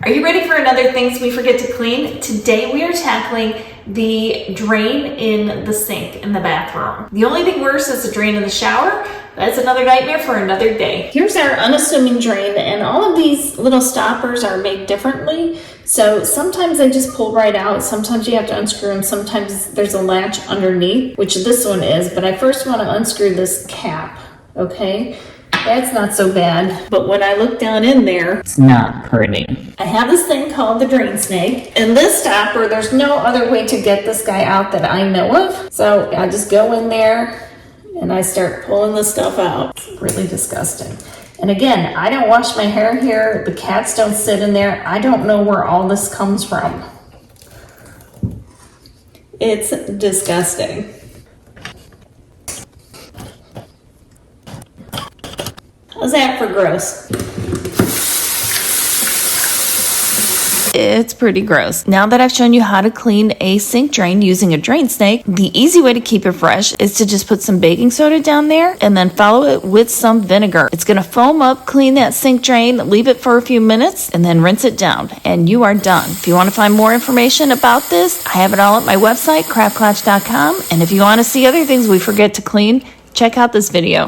Are you ready for another things we forget to clean? Today we are tackling the drain in the sink in the bathroom. The only thing worse is the drain in the shower. That's another nightmare for another day. Here's our unassuming drain, and all of these little stoppers are made differently. So sometimes they just pull right out. Sometimes you have to unscrew them. Sometimes there's a latch underneath, which this one is, but I first want to unscrew this cap, okay? That's not so bad, but when I look down in there, it's not pretty. I have this thing called the drain snake, and this stopper, there's no other way to get this guy out that I know of. So I just go in there and I start pulling the stuff out. It's really disgusting. And again, I don't wash my hair here. The cats don't sit in there. I don't know where all this comes from. It's disgusting. How's that for gross? It's pretty gross. Now that I've shown you how to clean a sink drain using a drain snake, the easy way to keep it fresh is to just put some baking soda down there and then follow it with some vinegar. It's going to foam up, clean that sink drain, leave it for a few minutes, and then rinse it down, and you are done. If you want to find more information about this, I have it all at my website, craftclatch.com, and if you want to see other things we forget to clean, check out this video.